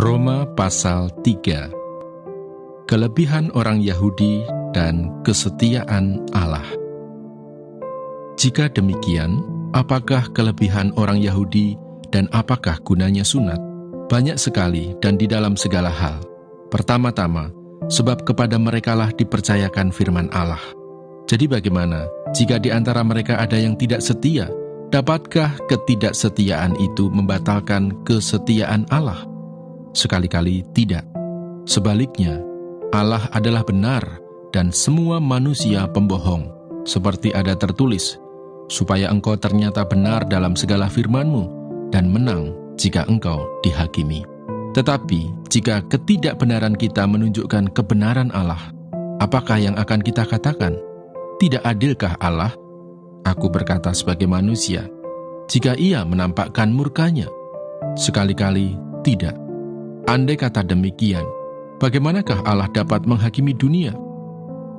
Roma pasal 3. Kelebihan orang Yahudi dan kesetiaan Allah. Jika demikian, apakah kelebihan orang Yahudi dan apakah gunanya sunat? Banyak sekali dan di dalam segala hal. Pertama-tama, sebab kepada merekalah dipercayakan firman Allah. Jadi bagaimana jika di antara mereka ada yang tidak setia? Dapatkah ketidaksetiaan itu membatalkan kesetiaan Allah? Sekali-kali tidak. Sebaliknya, Allah adalah benar dan semua manusia pembohong, seperti ada tertulis, supaya engkau ternyata benar dalam segala firman-Mu dan menang jika engkau dihakimi. Tetapi jika ketidakbenaran kita menunjukkan kebenaran Allah, apakah yang akan kita katakan? Tidak adilkah Allah? Aku berkata sebagai manusia, jika Ia menampakkan murkanya? Sekali-kali tidak. Andai kata demikian, bagaimanakah Allah dapat menghakimi dunia?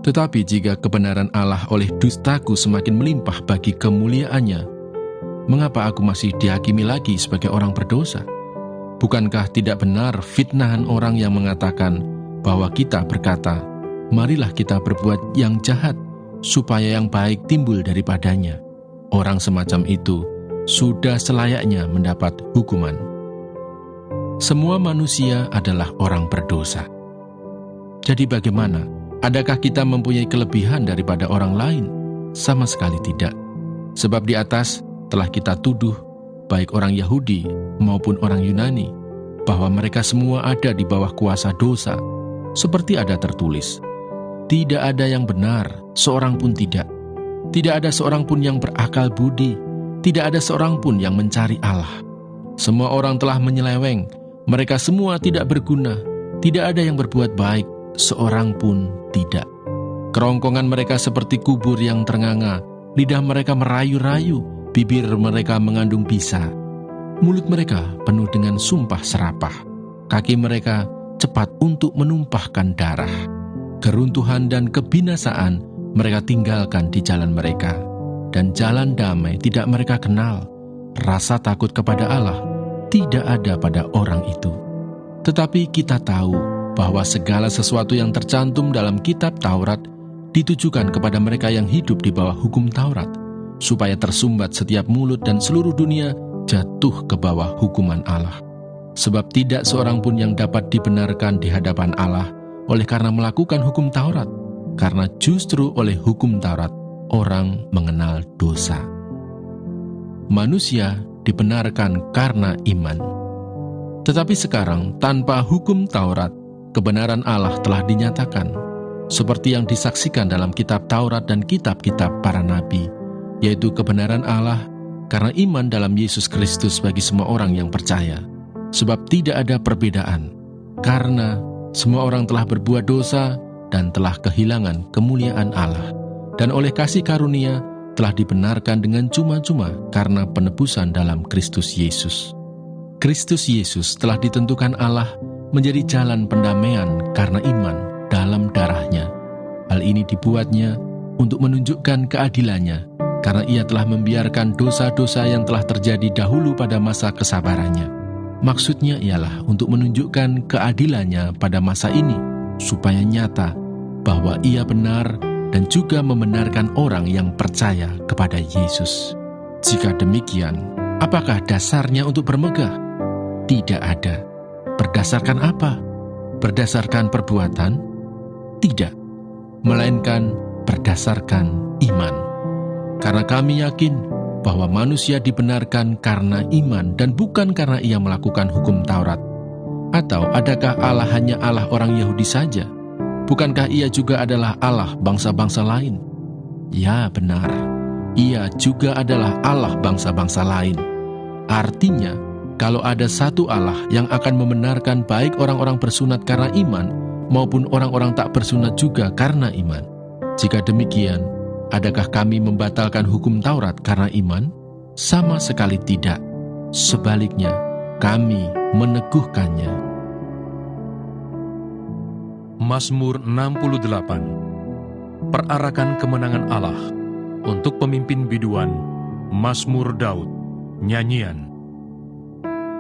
Tetapi jika kebenaran Allah oleh dustaku semakin melimpah bagi kemuliaannya, mengapa aku masih dihakimi lagi sebagai orang berdosa? Bukankah tidak benar fitnahan orang yang mengatakan bahwa kita berkata, marilah kita berbuat yang jahat, supaya yang baik timbul daripadanya? Orang semacam itu sudah selayaknya mendapat hukuman. Semua manusia adalah orang berdosa. Jadi bagaimana? Adakah kita mempunyai kelebihan daripada orang lain? Sama sekali tidak. Sebab di atas telah kita tuduh, baik orang Yahudi maupun orang Yunani, bahwa mereka semua ada di bawah kuasa dosa. Seperti ada tertulis, tidak ada yang benar, seorang pun tidak. Tidak ada seorang pun yang berakal budi, tidak ada seorang pun yang mencari Allah. Semua orang telah menyeleweng, mereka semua tidak berguna, tidak ada yang berbuat baik, seorang pun tidak. Kerongkongan mereka seperti kubur yang ternganga, lidah mereka merayu-rayu, bibir mereka mengandung bisa. Mulut mereka penuh dengan sumpah serapah, kaki mereka cepat untuk menumpahkan darah. Keruntuhan dan kebinasaan mereka tinggalkan di jalan mereka, dan jalan damai tidak mereka kenal. Rasa takut kepada Allah tidak ada pada orang itu. Tetapi kita tahu bahwa segala sesuatu yang tercantum dalam kitab Taurat ditujukan kepada mereka yang hidup di bawah hukum Taurat, supaya tersumbat setiap mulut dan seluruh dunia jatuh ke bawah hukuman Allah. Sebab tidak seorang pun yang dapat dibenarkan di hadapan Allah oleh karena melakukan hukum Taurat, karena justru oleh hukum Taurat orang mengenal dosa. Manusia dibenarkan karena iman. Tetapi sekarang tanpa hukum Taurat, kebenaran Allah telah dinyatakan, seperti yang disaksikan dalam kitab Taurat dan kitab-kitab para nabi, yaitu kebenaran Allah karena iman dalam Yesus Kristus bagi semua orang yang percaya. Sebab tidak ada perbedaan, karena semua orang telah berbuat dosa dan telah kehilangan kemuliaan Allah, dan oleh kasih karunia telah dibenarkan dengan cuma-cuma karena penebusan dalam Kristus Yesus. Kristus Yesus telah ditentukan Allah menjadi jalan pendamaian karena iman dalam darah-Nya. Hal ini dibuatnya untuk menunjukkan keadilannya, karena Ia telah membiarkan dosa-dosa yang telah terjadi dahulu pada masa kesabarannya. Maksudnya ialah untuk menunjukkan keadilannya pada masa ini, supaya nyata bahwa Ia benar dan juga membenarkan orang yang percaya kepada Yesus. Jika demikian, apakah dasarnya untuk bermegah? Tidak ada. Berdasarkan apa? Berdasarkan perbuatan? Tidak, melainkan berdasarkan iman. Karena kami yakin bahwa manusia dibenarkan karena iman dan bukan karena ia melakukan hukum Taurat. Atau adakah Allah hanya Allah orang Yahudi saja? Bukankah Ia juga adalah Allah bangsa-bangsa lain? Ya, benar. Ia juga adalah Allah bangsa-bangsa lain. Artinya, kalau ada satu Allah yang akan membenarkan baik orang-orang bersunat karena iman, maupun orang-orang tak bersunat juga karena iman. Jika demikian, adakah kami membatalkan hukum Taurat karena iman? Sama sekali tidak. Sebaliknya, kami meneguhkannya. Mazmur 68. Perarakan kemenangan Allah untuk pemimpin biduan. Mazmur Daud. Nyanyian.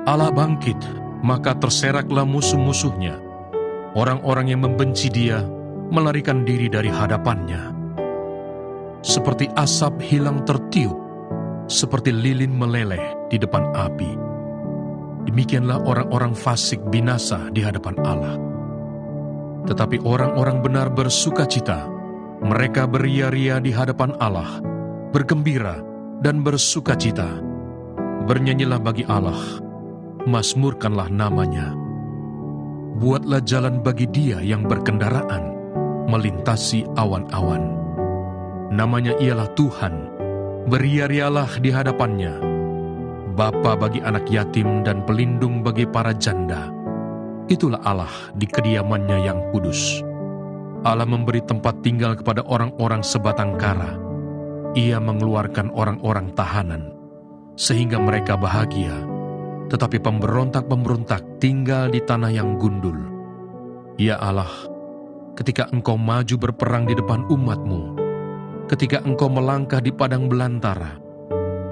Allah bangkit maka terseraklah musuh-musuhnya. Orang-orang yang membenci dia melarikan diri dari hadapannya. Seperti asap hilang tertiup, seperti lilin meleleh di depan api. Demikianlah orang-orang fasik binasa di hadapan Allah. Tetapi orang-orang benar bersukacita. Mereka beria-ria di hadapan Allah, bergembira dan bersukacita. Bernyanyilah bagi Allah, mazmurkanlah namanya. Buatlah jalan bagi Dia yang berkendaraan, melintasi awan-awan. Namanya ialah Tuhan, beria-rialah di hadapannya. Bapa bagi anak yatim dan pelindung bagi para janda. Itulah Allah di kediamannya yang kudus. Allah memberi tempat tinggal kepada orang-orang sebatang kara. Ia mengeluarkan orang-orang tahanan, sehingga mereka bahagia. Tetapi pemberontak-pemberontak tinggal di tanah yang gundul. Ya Allah, ketika Engkau maju berperang di depan umat-Mu, ketika Engkau melangkah di padang belantara,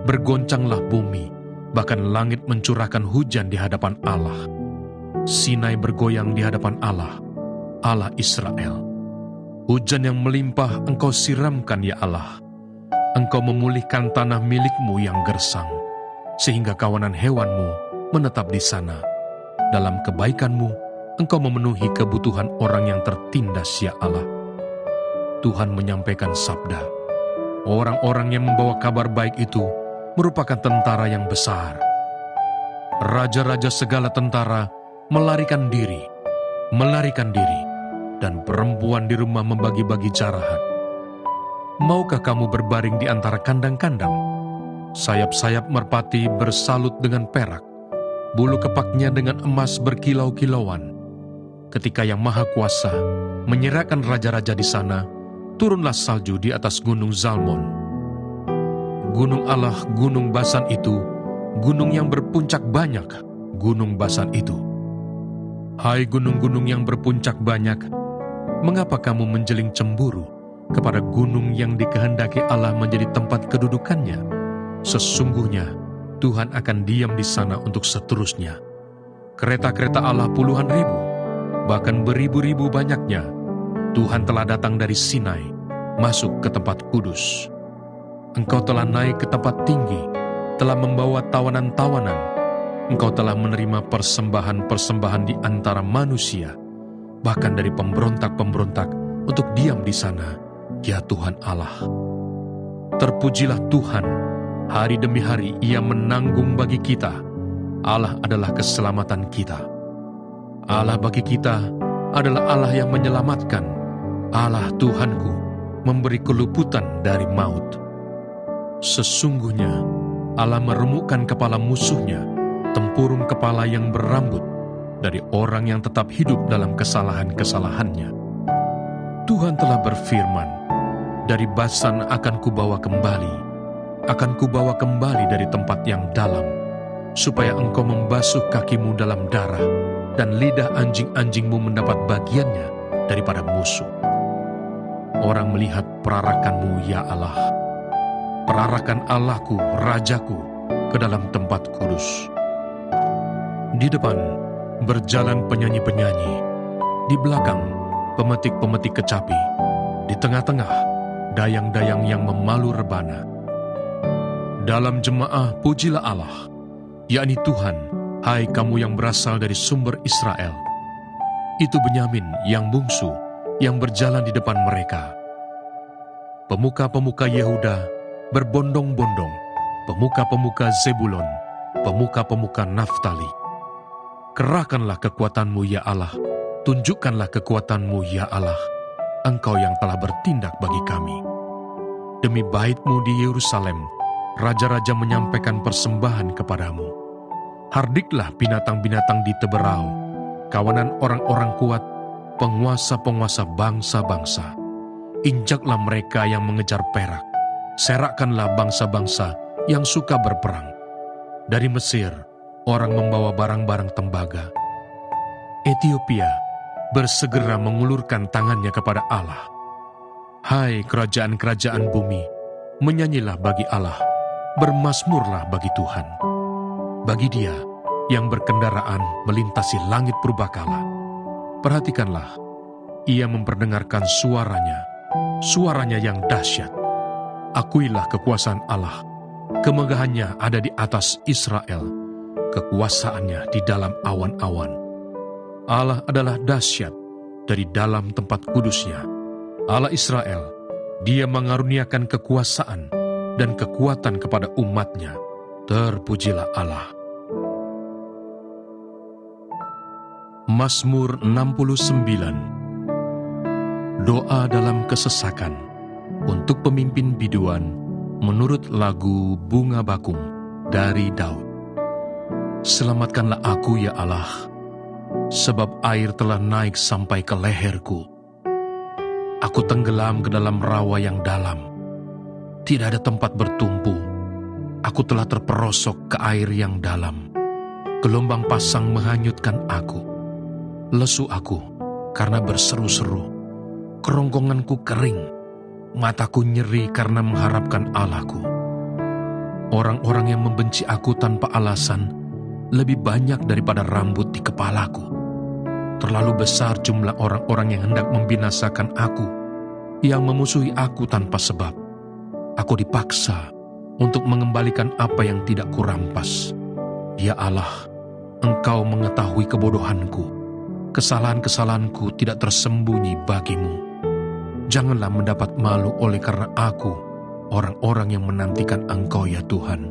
bergoncanglah bumi, bahkan langit mencurahkan hujan di hadapan Allah. Sinai bergoyang di hadapan Allah, Allah Israel. Hujan yang melimpah Engkau siramkan, ya Allah. Engkau memulihkan tanah milik-Mu yang gersang, sehingga kawanan hewan-Mu menetap di sana. Dalam kebaikan-Mu, Engkau memenuhi kebutuhan orang yang tertindas, ya Allah. Tuhan menyampaikan sabda. Orang-orang yang membawa kabar baik itu merupakan tentara yang besar. Raja-raja segala tentara melarikan diri, dan perempuan di rumah membagi-bagi jarahan. Maukah kamu berbaring di antara kandang-kandang? Sayap-sayap merpati bersalut dengan perak, bulu kepaknya dengan emas berkilau-kilauan. Ketika Yang Maha Kuasa menyerahkan raja-raja di sana, turunlah salju di atas gunung Zalmon. Gunung Allah, gunung Basan itu, gunung yang berpuncak banyak, gunung Basan itu. Hai gunung-gunung yang berpuncak banyak, mengapa kamu menjeling cemburu kepada gunung yang dikehendaki Allah menjadi tempat kedudukannya? Sesungguhnya Tuhan akan diam di sana untuk seterusnya. Kereta-kereta Allah puluhan ribu, bahkan beribu-ribu banyaknya. Tuhan telah datang dari Sinai, masuk ke tempat kudus. Engkau telah naik ke tempat tinggi, telah membawa tawanan-tawanan. Engkau telah menerima persembahan-persembahan di antara manusia, bahkan dari pemberontak-pemberontak untuk diam di sana, ya Tuhan Allah. Terpujilah Tuhan, hari demi hari Ia menanggung bagi kita. Allah adalah keselamatan kita. Allah bagi kita adalah Allah yang menyelamatkan. Allah Tuhanku memberi keluputan dari maut. Sesungguhnya Allah meremukkan kepala musuhnya, tempurung kepala yang berambut dari orang yang tetap hidup dalam kesalahan-kesalahannya. Tuhan telah berfirman, dari Basan akan kubawa kembali dari tempat yang dalam, supaya engkau membasuh kakimu dalam darah, dan lidah anjing-anjingmu mendapat bagiannya daripada musuh. Orang melihat perarakanmu, ya Allah, perarakan Allahku, Rajaku, ke dalam tempat kudus. Di depan berjalan penyanyi-penyanyi, di belakang pemetik-pemetik kecapi, di tengah-tengah dayang-dayang yang memalu rebana. Dalam jemaah pujilah Allah, yakni Tuhan, hai kamu yang berasal dari sumber Israel. Itu Benyamin yang bungsu, yang berjalan di depan mereka. Pemuka-pemuka Yehuda berbondong-bondong, pemuka-pemuka Zebulon, pemuka-pemuka Naftali. Kerahkanlah kekuatan-Mu, ya Allah. Tunjukkanlah kekuatan-Mu, ya Allah. Engkau yang telah bertindak bagi kami. Demi bait-Mu di Yerusalem, raja-raja menyampaikan persembahan kepadamu. Hardiklah binatang-binatang di teberau, kawanan orang-orang kuat, penguasa-penguasa bangsa-bangsa. Injaklah mereka yang mengejar perak. Serakkanlah bangsa-bangsa yang suka berperang. Dari Mesir, orang membawa barang-barang tembaga. Ethiopia bersegera mengulurkan tangannya kepada Allah. Hai kerajaan-kerajaan bumi, menyanyilah bagi Allah, bermazmurlah bagi Tuhan. Bagi Dia, yang berkendaraan melintasi langit purbakala. Perhatikanlah, ia memperdengarkan suaranya yang dahsyat. Akuilah kekuasaan Allah, kemegahannya ada di atas Israel, kekuasaannya di dalam awan-awan. Allah adalah dahsyat dari dalam tempat kudusnya. Allah Israel, Dia mengaruniakan kekuasaan dan kekuatan kepada umatnya. Terpujilah Allah. Mazmur 69. Doa dalam kesesakan untuk pemimpin biduan menurut lagu Bunga Bakung dari Daud. Selamatkanlah aku ya Allah, sebab air telah naik sampai ke leherku. Aku tenggelam ke dalam rawa yang dalam, tidak ada tempat bertumpu. Aku telah terperosok ke air yang dalam. Gelombang pasang menghanyutkan aku. Lesu aku karena berseru-seru. Kerongkonganku kering. Mataku nyeri karena mengharapkan Allahku. Orang-orang yang membenci aku tanpa alasan lebih banyak daripada rambut di kepalaku. Terlalu besar jumlah orang-orang yang hendak membinasakan aku, yang memusuhi aku tanpa sebab. Aku dipaksa untuk mengembalikan apa yang tidak kurampas. Ya Allah, Engkau mengetahui kebodohanku. Kesalahan-kesalahanku tidak tersembunyi bagimu. Janganlah mendapat malu oleh karena aku, orang-orang yang menantikan Engkau ya Tuhan,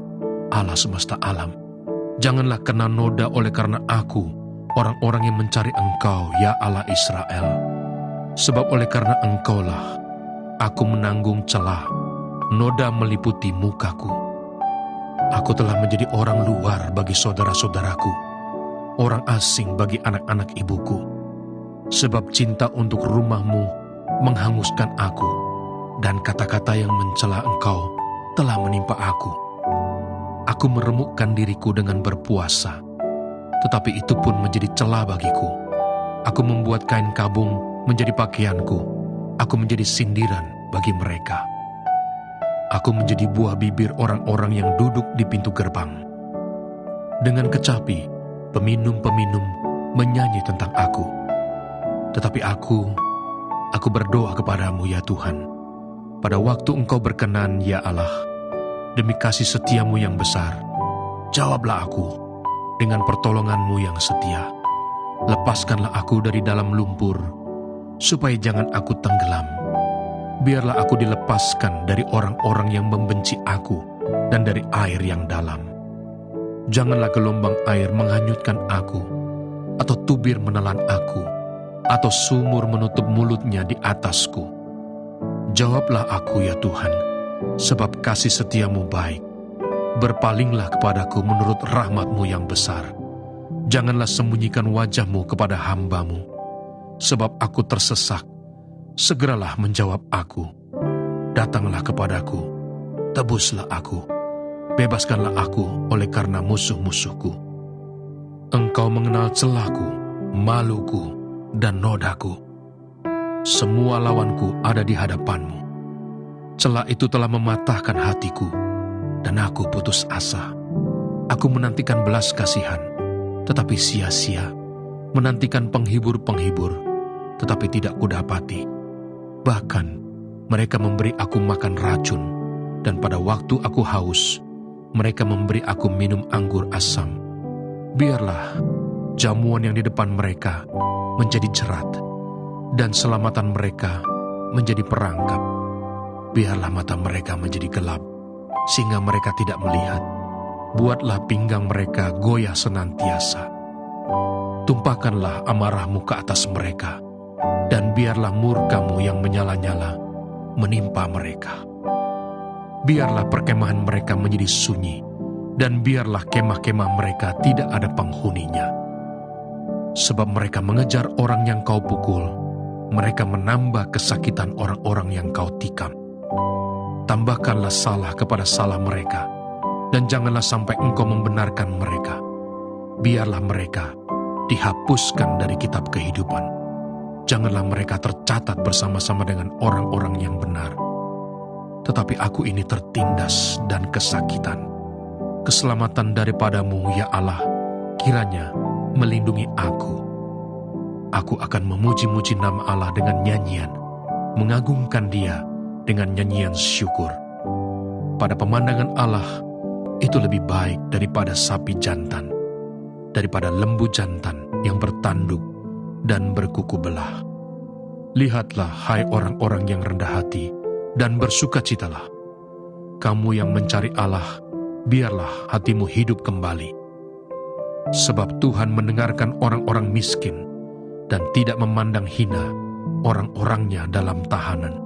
Allah semesta alam. Janganlah kena noda oleh karena aku, orang-orang yang mencari Engkau ya Allah Israel. Sebab oleh karena Engkaulah, aku menanggung celah, noda meliputi mukaku. Aku telah menjadi orang luar bagi saudara-saudaraku, orang asing bagi anak-anak ibuku. Sebab cinta untuk rumah-Mu menghanguskan aku, dan kata-kata yang mencela Engkau telah menimpa aku. Aku meremukkan diriku dengan berpuasa, tetapi itu pun menjadi celah bagiku. Aku membuat kain kabung menjadi pakaianku. Aku menjadi sindiran bagi mereka. Aku menjadi buah bibir orang-orang yang duduk di pintu gerbang. Dengan kecapi, peminum-peminum menyanyi tentang aku. Tetapi aku berdoa kepadamu ya Tuhan. Pada waktu Engkau berkenan ya Allah, demi kasih setiamu yang besar, jawablah aku dengan pertolonganmu yang setia. Lepaskanlah aku dari dalam lumpur, supaya jangan aku tenggelam. Biarlah aku dilepaskan dari orang-orang yang membenci aku dan dari air yang dalam. Janganlah gelombang air menghanyutkan aku, atau tubir menelan aku, atau sumur menutup mulutnya di atasku. Jawablah aku ya Tuhan, sebab kasih setiamu baik. Berpalinglah kepadaku menurut rahmat-Mu yang besar. Janganlah sembunyikan wajah-Mu kepada hamba-Mu, sebab aku tersesak. Segeralah menjawab aku. Datanglah kepadaku, tebuslah aku, bebaskanlah aku oleh karena musuh-musuhku. Engkau mengenal celahku, maluku, dan nodaku. Semua lawanku ada di hadapan-Mu. Celah itu telah mematahkan hatiku, dan aku putus asa. Aku menantikan belas kasihan, tetapi sia-sia. Menantikan penghibur-penghibur, tetapi tidak kudapati. Bahkan mereka memberi aku makan racun, dan pada waktu aku haus, mereka memberi aku minum anggur asam. Biarlah jamuan yang di depan mereka menjadi jerat, dan selamatan mereka menjadi perangkap. Biarlah mata mereka menjadi gelap, sehingga mereka tidak melihat. Buatlah pinggang mereka goyah senantiasa. Tumpahkanlah amarah-Mu ke atas mereka, dan biarlah murka-Mu yang menyala-nyala menimpa mereka. Biarlah perkemahan mereka menjadi sunyi, dan biarlah kemah-kemah mereka tidak ada penghuninya. Sebab mereka mengejar orang yang Kau pukul, mereka menambah kesakitan orang-orang yang Kau tikam. Tambahkanlah salah kepada salah mereka, dan janganlah sampai Engkau membenarkan mereka. Biarlah mereka dihapuskan dari kitab kehidupan. Janganlah mereka tercatat bersama-sama dengan orang-orang yang benar. Tetapi aku ini tertindas dan kesakitan. Keselamatan daripada-Mu ya Allah, kiranya melindungi aku. Aku akan memuji-muji nama Allah dengan nyanyian, mengagungkan Dia dengan nyanyian syukur. Pada pemandangan Allah, itu lebih baik daripada sapi jantan, daripada lembu jantan yang bertanduk dan berkuku belah. Lihatlah, hai orang-orang yang rendah hati, dan bersukacitalah. Kamu yang mencari Allah, biarlah hatimu hidup kembali. Sebab Tuhan mendengarkan orang-orang miskin, dan tidak memandang hina orang-orangnya dalam tahanan.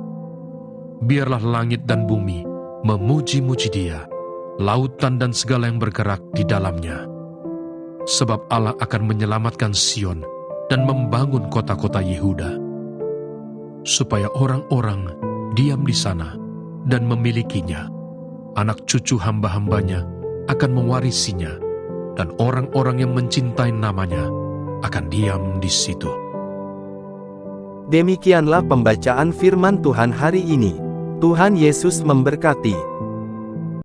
Biarlah langit dan bumi memuji-muji Dia, lautan dan segala yang bergerak di dalamnya. Sebab Allah akan menyelamatkan Sion dan membangun kota-kota Yehuda, supaya orang-orang diam di sana dan memilikinya. Anak cucu hamba-hambanya akan mewarisinya, dan orang-orang yang mencintai namanya akan diam di situ. Demikianlah pembacaan firman Tuhan hari ini. Tuhan Yesus memberkati.